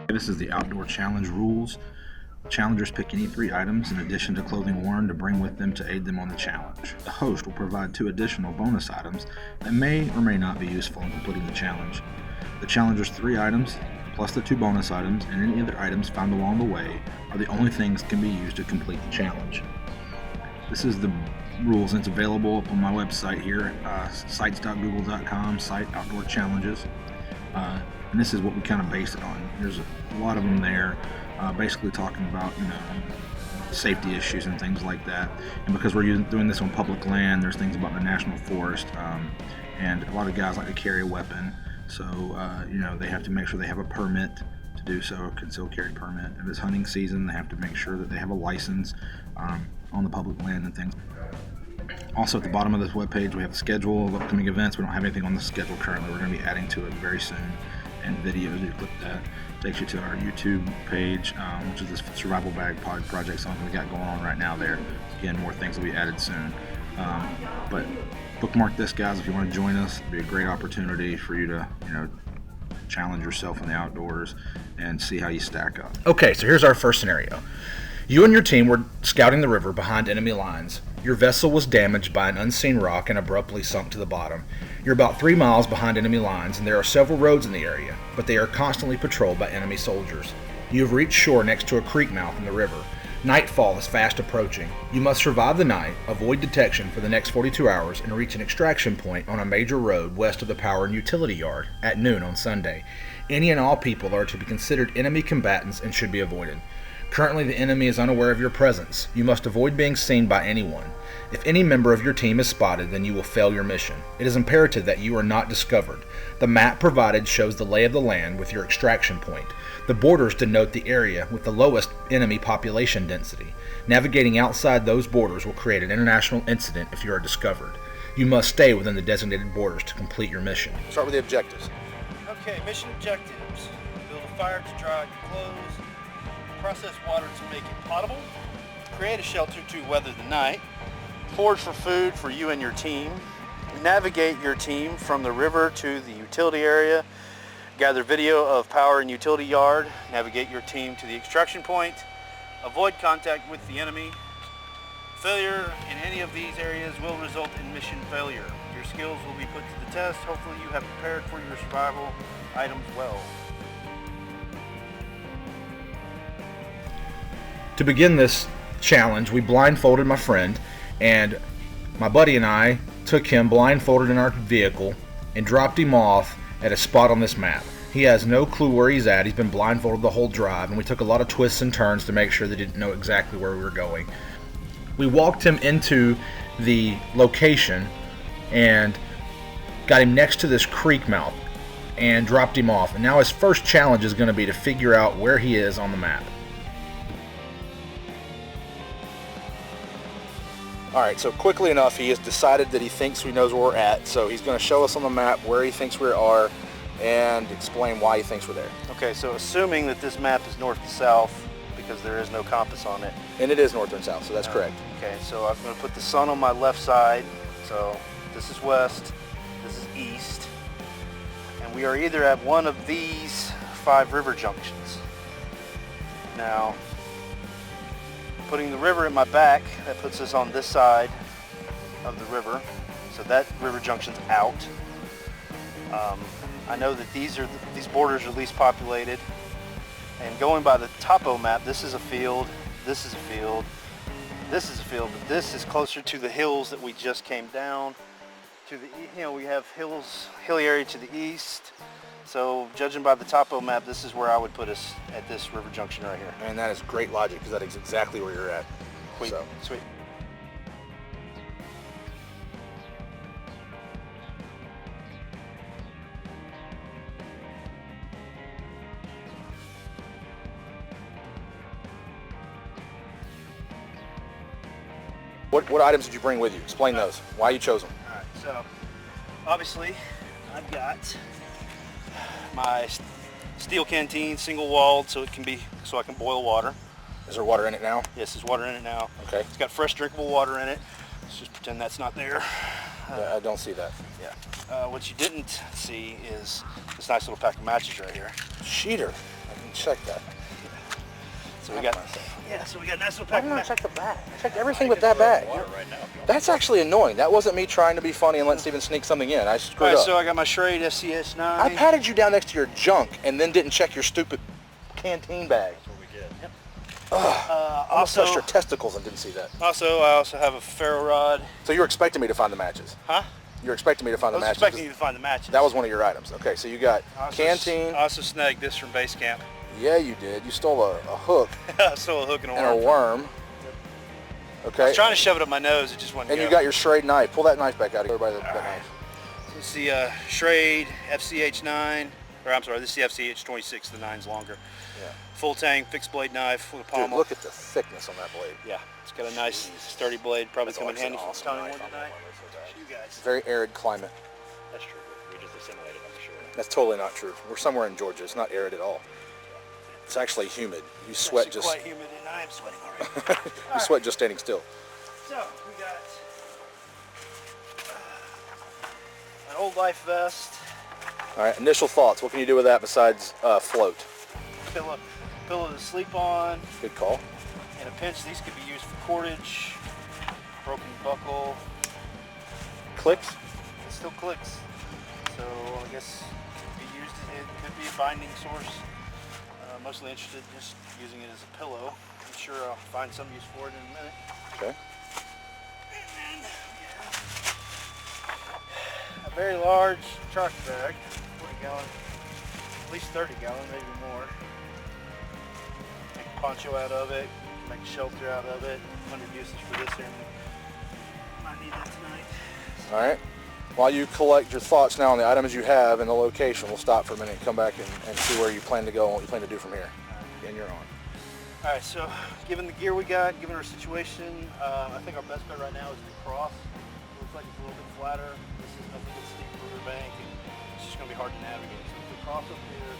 This is the Outdoor Challenge rules. Challengers pick any 3 items in addition to clothing worn to bring with them to aid them on the challenge. The host will provide 2 additional bonus items that may or may not be useful in completing the challenge. The challenger's 3 items, plus the 2 bonus items and any other items found along the way, are the only things that can be used to complete the challenge. This is the rules, and it's available up on my website here, sites.google.com, site Outdoor Challenges. And this is what we kind of base it on. There's a lot of them there, basically talking about, safety issues and things like that. And because we're doing this on public land, there's things about the national forest, and a lot of guys like to carry a weapon. So, they have to make sure they have a permit to do so, a concealed carry permit. If it's hunting season, they have to make sure that they have a license on the public land and things. Also, at the bottom of this webpage, we have a schedule of upcoming events. We don't have anything on the schedule currently. We're going to be adding to it very soon. And videos, you click that, takes you to our YouTube page, which is this Survival Bag Pod project, something we got going on right now there. Again, more things will be added soon. But bookmark this, guys, if you want to join us. It'll be a great opportunity for you to, challenge yourself in the outdoors and see how you stack up. Okay, so here's our first scenario. You and your team were scouting the river behind enemy lines. Your vessel was damaged by an unseen rock and abruptly sunk to the bottom. You're about 3 miles behind enemy lines, and there are several roads in the area, but they are constantly patrolled by enemy soldiers. You have reached shore next to a creek mouth in the river. Nightfall is fast approaching. You must survive the night, avoid detection for the next 42 hours, and reach an extraction point on a major road west of the power and utility yard at noon on Sunday. Any and all people are to be considered enemy combatants and should be avoided. Currently, the enemy is unaware of your presence. You must avoid being seen by anyone. If any member of your team is spotted, then you will fail your mission. It is imperative that you are not discovered. The map provided shows the lay of the land with your extraction point. The borders denote the area with the lowest enemy population density. Navigating outside those borders will create an international incident if you are discovered. You must stay within the designated borders to complete your mission. Start with the objectives. Okay, mission objectives. Build a fire to dry your clothes. Process water to make it potable. Create a shelter to weather the night. Forage for food for you and your team. Navigate your team from the river to the utility area. Gather video of power and utility yard. Navigate your team to the extraction point. Avoid contact with the enemy. Failure in any of these areas will result in mission failure. Your skills will be put to the test. Hopefully you have prepared for your survival items well. To begin this challenge, we blindfolded my friend, and my buddy and I took him blindfolded in our vehicle and dropped him off at a spot on this map. He has no clue where he's at. He's been blindfolded the whole drive, and we took a lot of twists and turns to make sure they didn't know exactly where we were going. We walked him into the location and got him next to this creek mouth and dropped him off. And now his first challenge is going to be to figure out where he is on the map. Alright, so quickly enough, he has decided that he thinks he knows where we're at, so he's going to show us on the map where he thinks we are and explain why he thinks we're there. Okay, so assuming that this map is north to south, because there is no compass on it. And it is north and south, so that's correct. Okay, so I'm going to put the sun on my left side. So this is west, this is east, and we are either at one of these 5 river junctions. Now, putting the river at my back, that puts us on this side of the river. So that river junction's out. I know that these borders are least populated. And going by the topo map, this is a field, this is a field, this is a field, but this is closer to the hills that we just came down to. We have hilly area to the east. So judging by the topo map, this is where I would put us at this river junction right here. And that is great logic, because that is exactly where you're at. Sweet, sweet. What items did you bring with you? Explain those. Why you chose them. All right, so obviously I've got my steel canteen, single walled, so I can boil water. Is there water in it now? Yes, there's water in it now. Okay. It's got fresh drinkable water in it. Let's just pretend that's not there. Yeah, I don't see that. Yeah. What you didn't see is this nice little pack of matches right here. Cheater. check that. So we got so we got a nice little pack of Check the bag. I checked everything but that bag. That's actually annoying. That wasn't me trying to be funny and let Steven sneak something in. I screwed up. So I got my Schrade FCH9. I patted you down next to your junk and then didn't check your stupid canteen bag. That's what we did. Yep. Almost touched your testicles and didn't see that. I also have a ferro rod. So you were expecting me to find the matches? Huh? You're expecting me to find I the was matches? expecting you to find the matches. That was one of your items. Okay, so you got canteen. I also snagged this from base camp. Yeah, you did. You stole a hook I stole a hook and a and a worm. worm. I Okay. was trying to shove it up my nose, it just wouldn't And go. you got your Schrade knife. Pull that knife back out of here. Everybody, that knife. This is the Schrade FCH9, or I'm sorry, this is the FCH26, the 9's longer. Yeah. Full tang, fixed blade knife with a Dude, pommel. look at the thickness on that blade. Yeah, it's got a nice sturdy blade, probably That's come in actually handy an for awesome Tony knife. one tonight. You guys. Very arid climate. That's true. We just assimilated, I'm sure. That's totally not true. We're somewhere in Georgia. It's not arid at all. It's actually humid. You sweat It's just quite humid, and I am sweating already. you sweat just standing still. So we got an old life vest, All right. Initial thoughts. What can you do with that besides float? pillow to sleep on. Good call. In a pinch, these could be used for cordage, broken buckle. Clicks. It still clicks, so I guess it could be used. It could be a binding source. Mostly interested in just using it as a pillow. I'm sure I'll find some use for it in a minute. Okay. And then, a very large truck bag, 40 gallon, at least 30 gallon, maybe more. Make a poncho out of it, make a shelter out of it. 100 uses for this here. Might need that tonight. All right. While you collect your thoughts now on the items you have and the location, we'll stop for a minute and come back and see where you plan to go and what you plan to do from here. And you're on. All right, so given the gear we got, given our situation, I think our best bet right now is to cross. It looks like it's a little bit flatter. This is nothing but steep riverbank, and it's just going to be hard to navigate. So if we cross up here,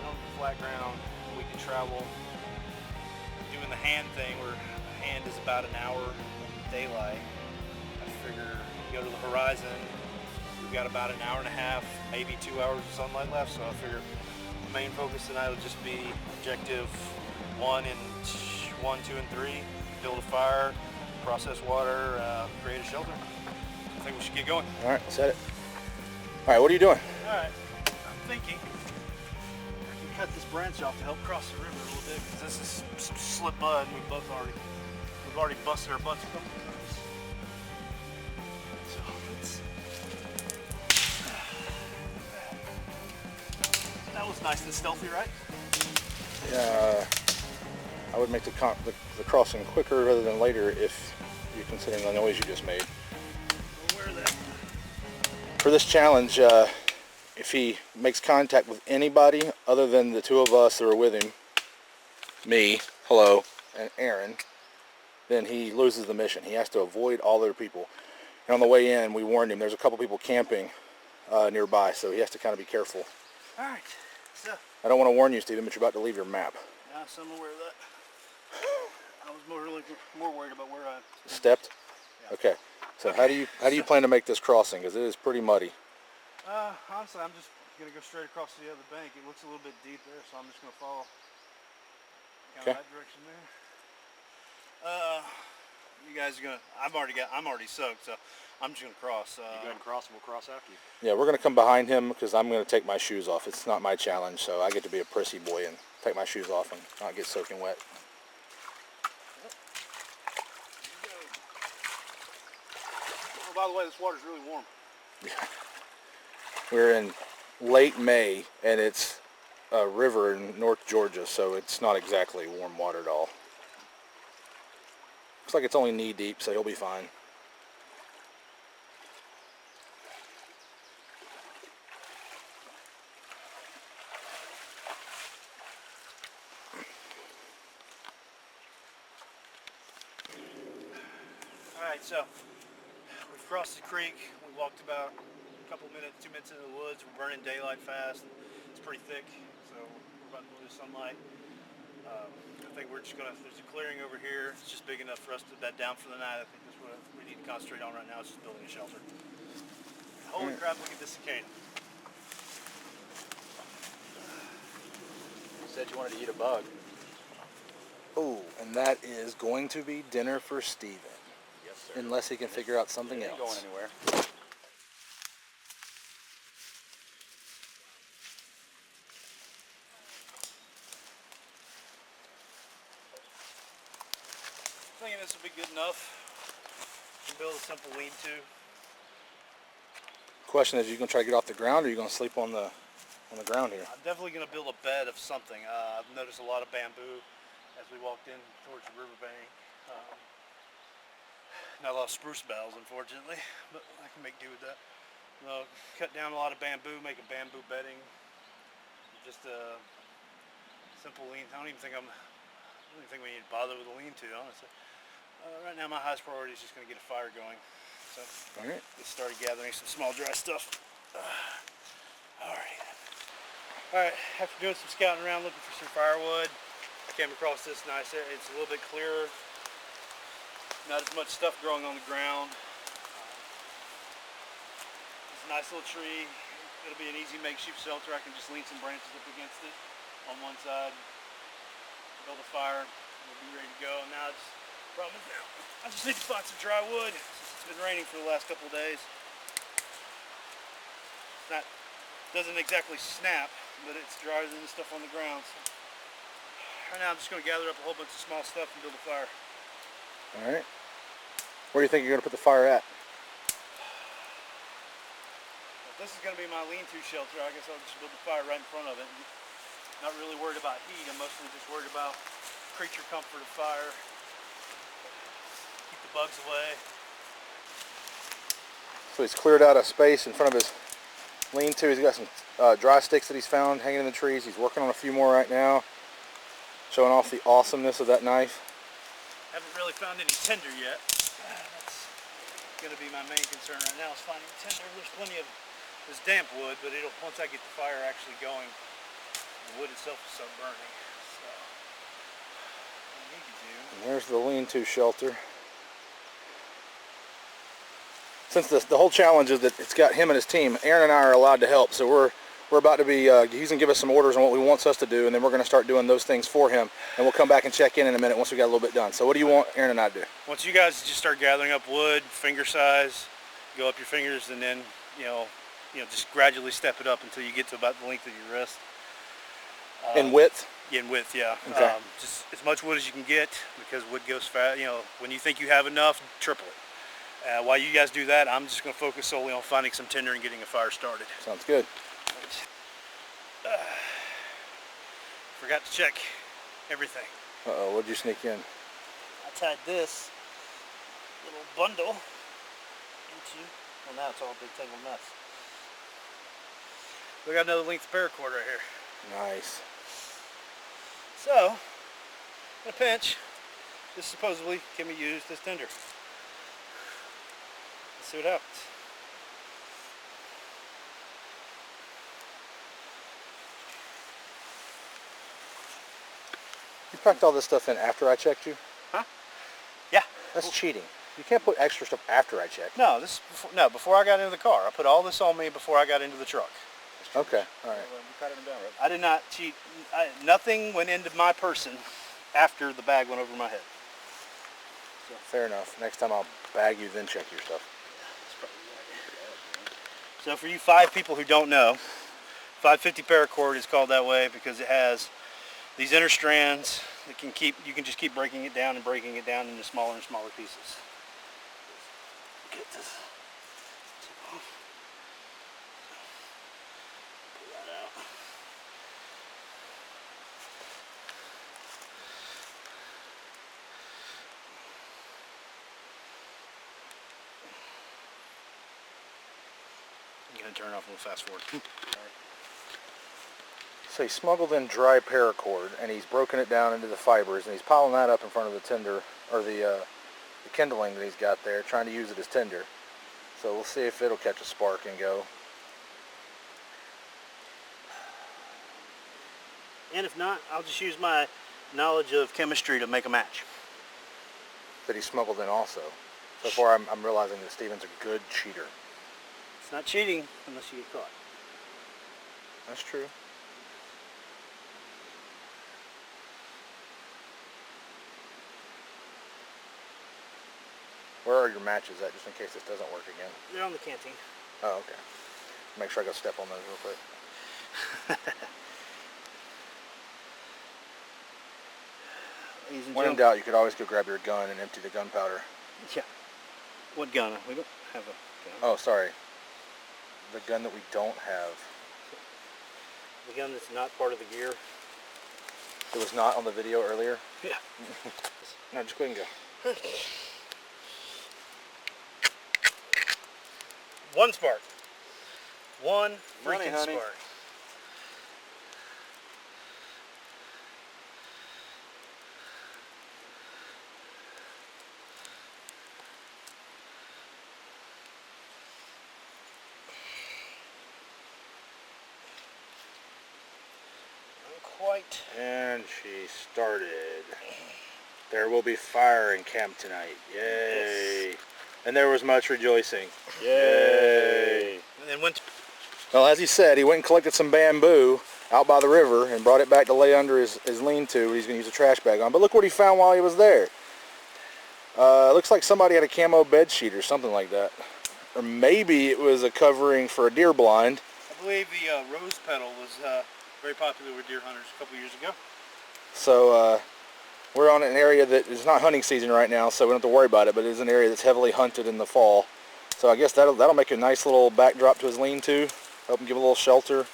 get on the flat ground, we can travel. Doing the hand thing, where the hand is about an hour of daylight. I figure go to the horizon. We've got about an hour and a half, maybe 2 hours of sunlight left, so I figure the main focus tonight will just be objective 1, 2, and 3. Build a fire, process water, create a shelter. I think we should get going. All right, set it. All right, what are you doing? All right, I'm thinking I can cut this branch off to help cross the river a little bit, because this is some slip mud, and we've already busted our butts a couple times. So let's. That was nice and stealthy, right? I would make the crossing quicker rather than later if you're considering the noise you just made. We'll wear that. For this challenge, if he makes contact with anybody other than the two of us that are with him, me, hello, and Aaron, then he loses the mission. He has to avoid all other people. And on the way in, we warned him there's a couple people camping nearby, so he has to kind of be careful. All right. So, I don't want to warn you, Stephen, but you're about to leave your map. yeah, so I'm aware of that. I was more worried about where I Stepped? Yeah. Okay. So Okay. how do you plan to make this crossing? Because it is pretty muddy. Honestly, I'm just gonna go straight across to the other bank. It looks a little bit deep there, so I'm just gonna follow kind of Okay. that direction there. You guys are gonna. I'm already soaked, so I'm just gonna cross. You go ahead and cross, and we'll cross after you. Yeah, we're going to come behind him because I'm going to take my shoes off. It's not my challenge, so I get to be a prissy boy and take my shoes off and not get soaking wet. Oh, by the way, this water's really warm. We're in late May, and it's a river in North Georgia, so it's not exactly warm water at all. Looks like it's only knee deep, so he'll be fine. Alright, so we've crossed the creek. We walked about a couple minutes, 2 minutes into the woods. We're burning daylight fast. It's pretty thick, so we're about to lose sunlight. I think we're just gonna, there's a clearing over here. It's just big enough for us to bed down for the night. I think that's what we need to concentrate on right now, is just building a shelter. Holy crap, look at this cicada. said you wanted to eat a bug. Oh, and that is going to be dinner for Steven. Yes, sir. Unless he can figure out something It ain't else. going anywhere. Thinking this will be good enough to build a simple lean-to. Question is, you gonna try to get off the ground, or are you gonna sleep on the ground here? I'm definitely going to build a bed of something. I've noticed a lot of bamboo as we walked in towards the riverbank. Not a lot of spruce boughs, unfortunately, but I can make do with that. Cut down a lot of bamboo, make a bamboo bedding. Just a simple lean. I don't even think we need to bother with a lean-to, honestly. Right now, my highest priority is just going to get a fire going. So, All right. get started gathering some small dry stuff. Alright, after doing some scouting around looking for some firewood, I came across this nice area. It's a little bit clearer, not as much stuff growing on the ground. It's a nice little tree. It'll be an easy makeshift shelter. I can just lean some branches up against it on one side, build a fire, we'll be ready to go. Now problem is now I just need to find some dry wood since it's been raining for the last couple of days. Doesn't exactly snap, but it's drier than the stuff on the ground. So right now I'm just going to gather up a whole bunch of small stuff and build a fire. All right. Where do you think you're gonna put the fire at? If this is going to be my lean-to shelter, I guess I'll just build a fire right in front of it. Not really worried about heat. I'm mostly just worried about creature comfort of fire. Keep the bugs away. So he's cleared out a space in front of his lean-to. He's got some dry sticks that he's found hanging in the trees. He's working on a few more right now, showing off the awesomeness of that knife. Haven't really found any tinder yet. That's going to be my main concern right now is finding tinder. There's plenty of this damp wood, but once I get the fire actually going, the wood itself will start burning. So what I need to do. And there's the lean-to shelter. Since the whole challenge is that it's got him and his team, Aaron and I are allowed to help. So we're about to be, he's going to give us some orders on what he wants us to do, and then we're going to start doing those things for him. And we'll come back and check in a minute once we got a little bit done. So what do you want Aaron and I to do? Once you guys just start gathering up wood, finger size, go up your fingers, and then just gradually step it up until you get to about the length of your wrist. In width? In width, yeah. Okay. Just as much wood as you can get, because wood goes fast. When you think you have enough, triple it. While you guys do that, I'm just going to focus solely on finding some tinder and getting a fire started. Sounds good. Forgot to check everything. Uh-oh, what'd you sneak in? I tied this little bundle into, well, now it's all a big tangled mess. We got another length of paracord right here. Nice. So, in a pinch, this supposedly can be used as tinder. Let's see what happens. You packed all this stuff in after I checked you? Huh? Yeah. That's cheating. You can't put extra stuff after I checked. No, before I got into the car. I put all this on me before I got into the truck. Okay, all right. I did not cheat. Nothing went into my person after the bag went over my head. Fair enough. Next time I'll bag you, then check your stuff. So for you 5 people who don't know, 550 paracord is called that way because it has these inner strands that you can just keep breaking it down into smaller and smaller pieces. Get this. Pull that out. I'm going to turn it off and we'll fast forward. So he smuggled in dry paracord, and he's broken it down into the fibers, and he's piling that up in front of the tinder, or the kindling that he's got there, trying to use it as tinder. So we'll see if it'll catch a spark and go. And if not, I'll just use my knowledge of chemistry to make a match. That he smuggled in also. So far I'm realizing that Steven's a good cheater. It's not cheating unless you get caught. That's true. Where are your matches at, just in case this doesn't work again? They're on the canteen. Oh, okay. Make sure I go step on those real quick. Ladies and When in gentlemen. doubt, you could always go grab your gun and empty the gunpowder. Yeah. What gun? We don't have a gun. Oh, sorry. The gun that we don't have. The gun that's not part of the gear. It was not on the video earlier. Yeah. No, just go ahead and go. One spark. One Money, freaking honey. spark. Quite. And she started. There will be fire in camp tonight. Yay. Yes. And there was much rejoicing. Yay. And then went. Well, as he said, he went and collected some bamboo out by the river and brought it back to lay under his lean-to. He's going to use a trash bag on. But look what he found while he was there. Looks like somebody had a camo bed sheet or something like that. Or maybe it was a covering for a deer blind. I believe the rose petal was very popular with deer hunters a couple years ago. So we're on an area that is not hunting season right now, so we don't have to worry about it, but it is an area that's heavily hunted in the fall. So I guess that'll make a nice little backdrop to his lean-to, help him give a little shelter. I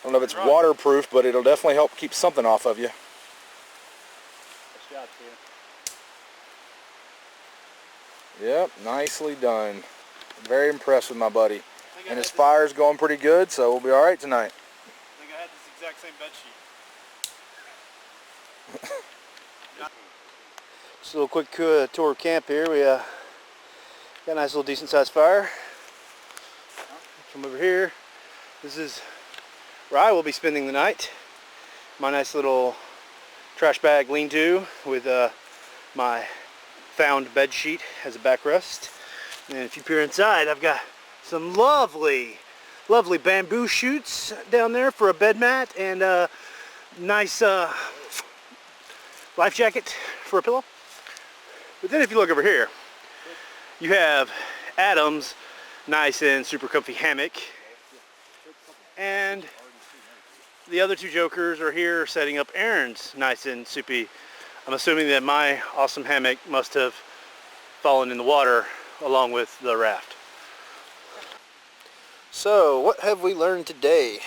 don't know if it's Right. waterproof, but it'll definitely help keep something off of you. Nice job, Tia. Yep, nicely done. Very impressed with my buddy. And his fire's going pretty good, so we'll be all right tonight. I think I had this exact same bed sheet. Just a little quick tour of camp here. We got a nice little decent sized fire. From over here, this is where I will be spending the night. My nice little trash bag lean-to with my found bed sheet as a backrest. And if you peer inside, I've got some lovely bamboo shoots down there for a bed mat and a nice life jacket for a pillow. But then if you look over here, you have Adam's nice and super comfy hammock. And the other two jokers are here setting up Aaron's nice and soupy. I'm assuming that my awesome hammock must have fallen in the water along with the raft. So, what have we learned today?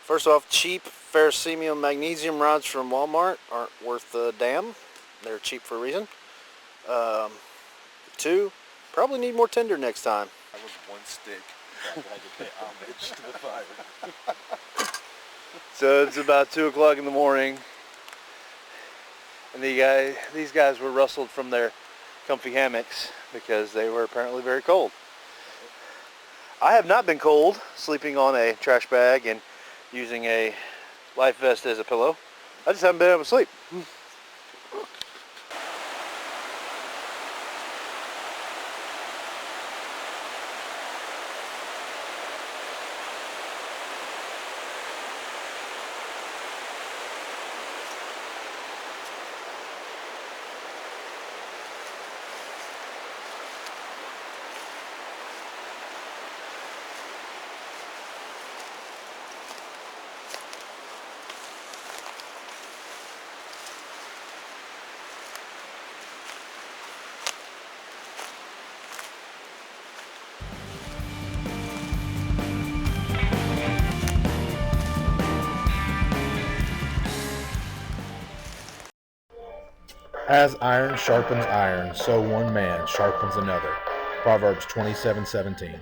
First off, cheap ferrocerium magnesium rods from Walmart aren't worth a damn. They're cheap for a reason. Two, probably need more tinder next time. I was one stick. I had to pay homage to the fire. So it's about 2 o'clock in the morning, and these guys were rustled from their comfy hammocks because they were apparently very cold. I have not been cold, sleeping on a trash bag and using a life vest as a pillow. I just haven't been able to sleep. As iron sharpens iron, so one man sharpens another. Proverbs 27:17.